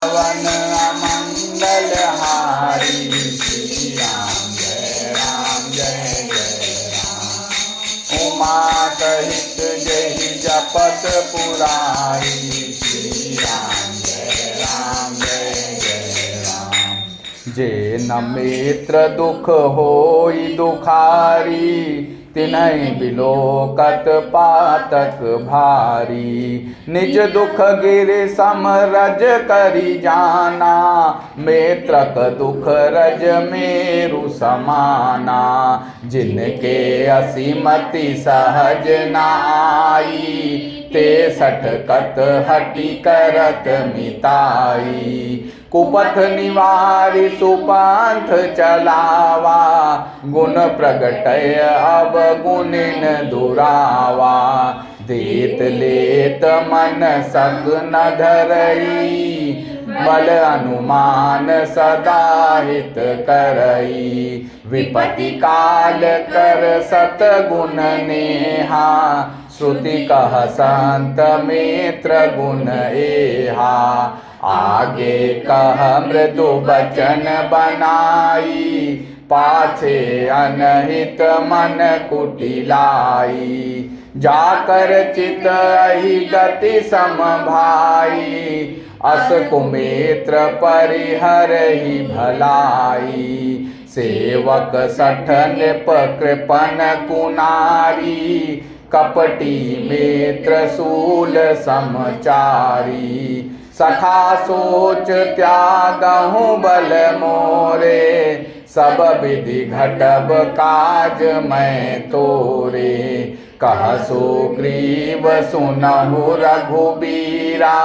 One अमंगल हारी। श्री राम जय राम जय जय राम। उमा सहित जय जपत पुरारी। श्री राम जय राम जय जय राम। जे न मित्र दुख होई दुखारी। तिन्हि बिलोकत पातक भारी। निज दुख गिर समरज करि जाना। मित्रक दुख रज मेरु समाना। जिनके असीमति सहज नाई। ते सठकत हटि करत मिताई। कुपथ निवारि सुपंथ चलावा। गुण प्रगटय अवगुणिन दुरावा। देत लेत मन सग न धरई। बल अनुमान सदा हित करई। विपत्ति काल कर सत गुण नेहा। श्रुति कह संत मित्र गुण एहा। आगे कह मृदु बचन बनाई। पाछे अनहित मन कुटिलाई। जाकर चित अहि गति सम भाई। अस कुमित्र परिहरहि भलाई। सेवक सठ नृप कृपन कुनारी। कपटी मित्र शूल समचारी। सखा सोच त्यागहु बल मोरे। सब विधि घटब काज मैं तोरे। कह सुग्रीव सुनहु रघुबीरा।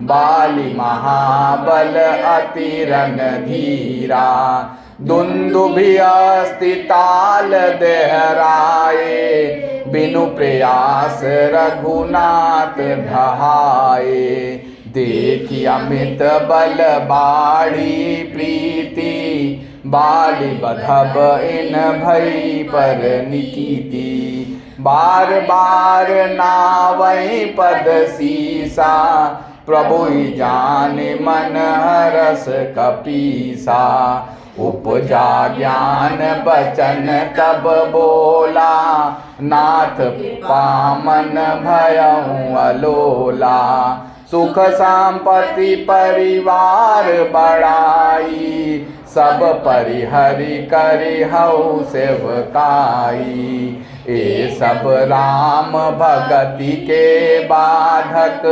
बाली महाबल अति रणधीरा। दुन्दुभि अस्ति ताल देहराए। बिनु प्रयास रघुनाथ ढहाए। देखि अमित बल बाढ़ी प्रीति। बाली बधब इन भई पर निकीति। बार बार नावै पद सीसा। प्रभु जानि मन हरस कपीसा। उपजा ज्ञान बचन तब बोला। नाथ पामन भयउ अलोला। सुख संपत्ति परिवार बढ़ाई। सब परिहरि करिहउ सेवकाई। ए सब राम भगति के बाधक।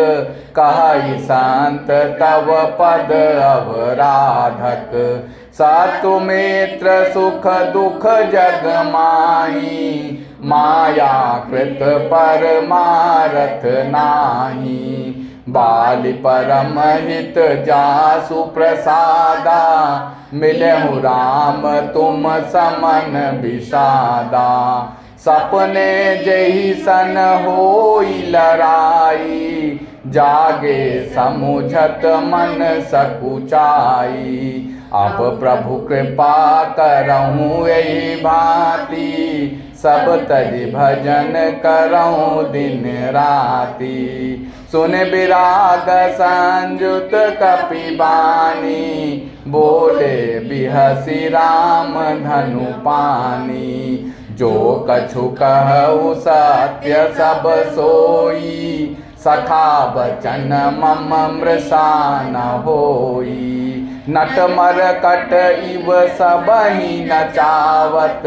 कहई संत तव पद अवराधक। सतु मित्र सुख दुख जग माही। माया कृत परमारथ नाही। बाली परम हित जासु प्रसादा। मिलहु राम तुम समन विषादा। सपने जहि सन होई लराई। जागे समुझत मन सकुचाई। अब प्रभु कृपा करहूँ यही भांति। सब तज भजन करहूँ दिन राति। सुन विराग संयुत कपिबानी। बोले बिहसी राम धनु पानी। जो कछु कहु सत्य सब सोई। सखा बचन मम मृषा न होई। नट मरकट इव सबहि नचावत।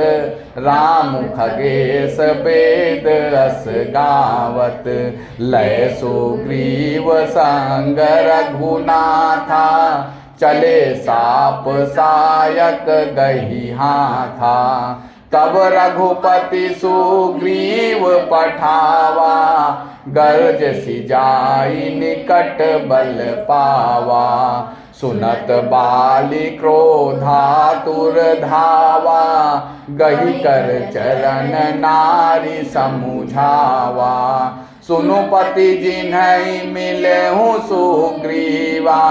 राम खगेश वेद रस गावत। लय सुग्रीव संग रघुनाथा। चले साप सायक गही हाथा। तब रघुपति सुग्रीव पठावा। गर्ज सिजाई निकट बल पावा। सुनत बाली क्रोधातुर धावा। गही कर चरण नारी समुझावा। सुनु पति जिन्है मिलेहु सुग्रीवा।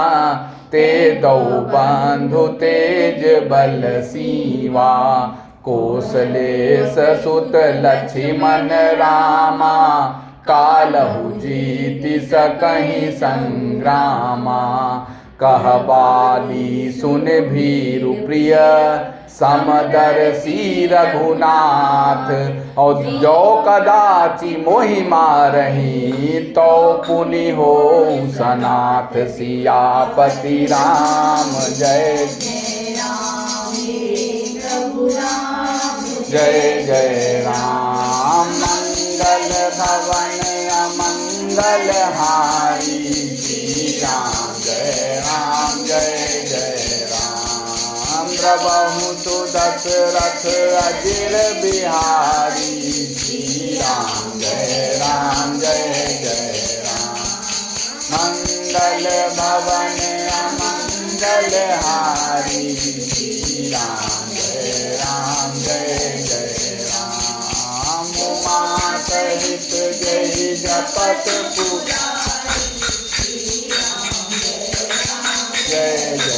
ते दौ बंधु तेज बल सीवा। कौसलेश सुत लक्ष्मण रामा। कालहु जीति सकहि संग्रामा। कह बाली सुन भीरु प्रिय समदर्शी रघुनाथ। और जो कदाचि मोहि मारही तो पुनि हो सनाथ। सियापति राम जय जय जय राम। मंगल भवन अमंगल हारी श्री राम जय राम जय जय राम। प्रभु तु दशरथ अजिर बिहारी श्री राम जय जय राम। मंगल भवन अमंगल हारी श्री राम जय राम। उमा सहित जय जपत जय जय।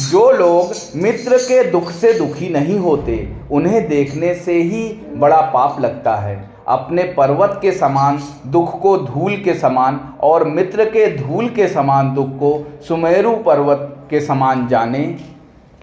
जो लोग मित्र के दुख से दुखी नहीं होते उन्हें देखने से ही बड़ा पाप लगता है। अपने पर्वत के समान दुख को धूल के समान और मित्र के धूल के समान दुख को सुमेरु पर्वत के समान जाने।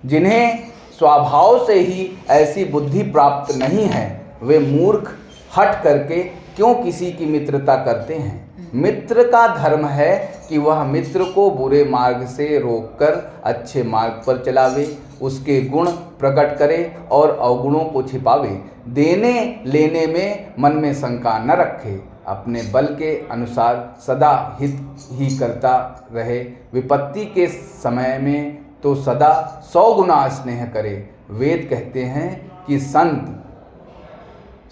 जिन्हें स्वभाव से ही ऐसी बुद्धि प्राप्त नहीं है वे मूर्ख हट करके क्यों किसी की मित्रता करते हैं। मित्र का धर्म है कि वह मित्र को बुरे मार्ग से रोककर अच्छे मार्ग पर चलावे, उसके गुण प्रकट करे और अवगुणों को छिपावे। देने लेने में मन में शंका न रखे, अपने बल के अनुसार सदा हित ही करता रहे। विपत्ति के समय में तो सदा 100 गुना स्नेह करे। वेद कहते हैं कि संत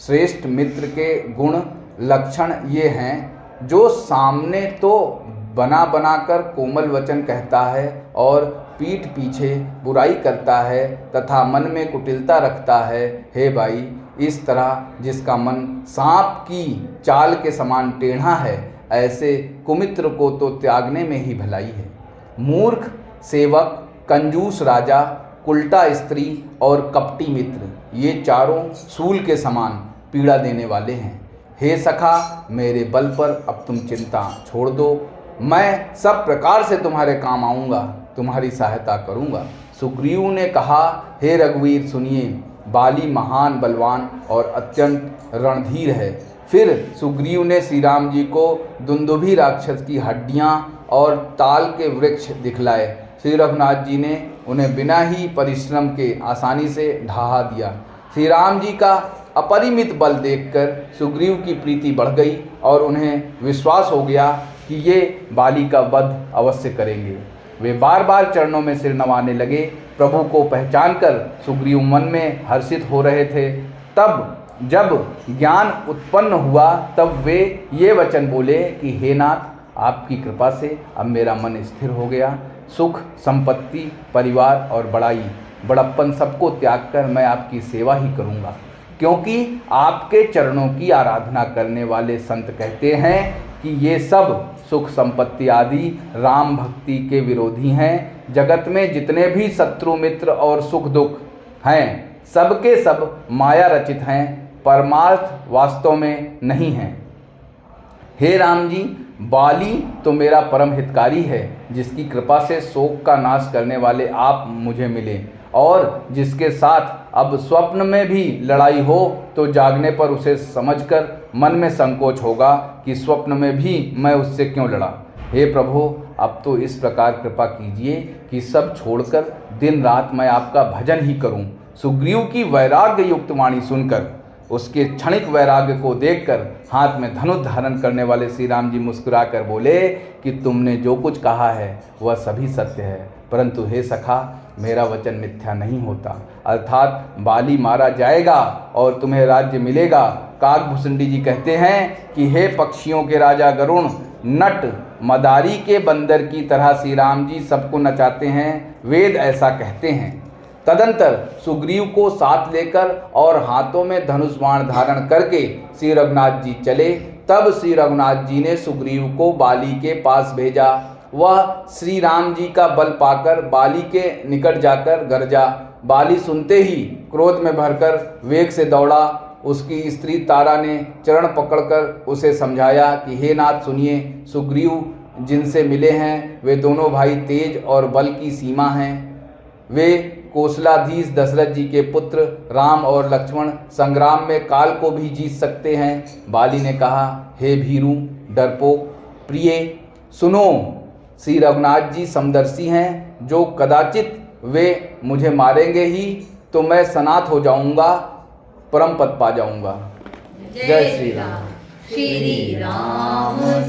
श्रेष्ठ मित्र के गुण लक्षण ये हैं, जो सामने तो बना बनाकर कोमल वचन कहता है और पीठ पीछे बुराई करता है तथा मन में कुटिलता रखता है। हे भाई, इस तरह जिसका मन सांप की चाल के समान टेढ़ा है, ऐसे कुमित्र को तो त्यागने में ही भलाई है। मूर्ख सेवक, कंजूस राजा, उल्टा स्त्री और कपटी मित्र, ये चारों सूल के समान पीड़ा देने वाले हैं। हे सखा, मेरे बल पर अब तुम चिंता छोड़ दो। मैं सब प्रकार से तुम्हारे काम आऊँगा, तुम्हारी सहायता करूँगा। सुग्रीव ने कहा, हे रघुवीर सुनिए, बाली महान बलवान और अत्यंत रणधीर है। फिर सुग्रीव ने श्री राम जी को दुंदुभी राक्षस की हड्डियाँ और ताल के वृक्ष दिखलाए। श्री रघुनाथ जी ने उन्हें बिना ही परिश्रम के आसानी से ढहा दिया। श्री राम जी का अपरिमित बल देखकर सुग्रीव की प्रीति बढ़ गई और उन्हें विश्वास हो गया कि ये बाली का वध अवश्य करेंगे। वे बार बार चरणों में सिर नवाने लगे। प्रभु को पहचानकर सुग्रीव मन में हर्षित हो रहे थे। तब जब ज्ञान उत्पन्न हुआ तब वे ये वचन बोले कि हे नाथ, आपकी कृपा से अब मेरा मन स्थिर हो गया। सुख, संपत्ति, परिवार और बड़ाई, बड़प्पन सबको त्याग कर मैं आपकी सेवा ही करूँगा, क्योंकि आपके चरणों की आराधना करने वाले संत कहते हैं कि ये सब सुख संपत्ति आदि राम भक्ति के विरोधी हैं। जगत में जितने भी शत्रु मित्र और सुख दुख हैं, सबके सब माया रचित हैं, परमार्थ वास्तव में नहीं हैं। हे राम जी, बाली तो मेरा परम हितकारी है, जिसकी कृपा से शोक का नाश करने वाले आप मुझे मिले और जिसके साथ अब स्वप्न में भी लड़ाई हो तो जागने पर उसे समझकर मन में संकोच होगा कि स्वप्न में भी मैं उससे क्यों लड़ा। हे प्रभु, अब तो इस प्रकार कृपा कीजिए कि सब छोड़कर दिन रात मैं आपका भजन ही करूं। सुग्रीव की वैराग्य युक्त वाणी सुनकर, उसके क्षणिक वैराग्य को देखकर हाथ में धनुष धारण करने वाले श्री राम जी मुस्कुराकर बोले कि तुमने जो कुछ कहा है वह सभी सत्य है, परंतु हे सखा, मेरा वचन मिथ्या नहीं होता। अर्थात बाली मारा जाएगा और तुम्हें राज्य मिलेगा। काकभूषुंडी जी कहते हैं कि हे पक्षियों के राजा गरुण, नट मदारी के बंदर की तरह श्री राम जी सबको नचाते हैं, वेद ऐसा कहते हैं। तदंतर सुग्रीव को साथ लेकर और हाथों में धनुष बाण धारण करके श्री रघुनाथ जी चले। तब श्री रघुनाथ जी ने सुग्रीव को बाली के पास भेजा। वह श्री राम जी का बल पाकर बाली के निकट जाकर गरजा। बाली सुनते ही क्रोध में भरकर वेग से दौड़ा। उसकी स्त्री तारा ने चरण पकड़कर उसे समझाया कि हे नाथ सुनिए, सुग्रीव जिनसे मिले हैं वे दोनों भाई तेज और बल की सीमा हैं। वे कौशलाधीश दशरथ जी के पुत्र राम और लक्ष्मण संग्राम में काल को भी जीत सकते हैं। बाली ने कहा, हे भीरू डरपोक प्रिय, सुनो, श्री रघुनाथ जी समदर्शी हैं, जो कदाचित वे मुझे मारेंगे ही तो मैं सनाथ हो जाऊंगा, परम पद पा जाऊंगा। जय श्री राम। श्री राम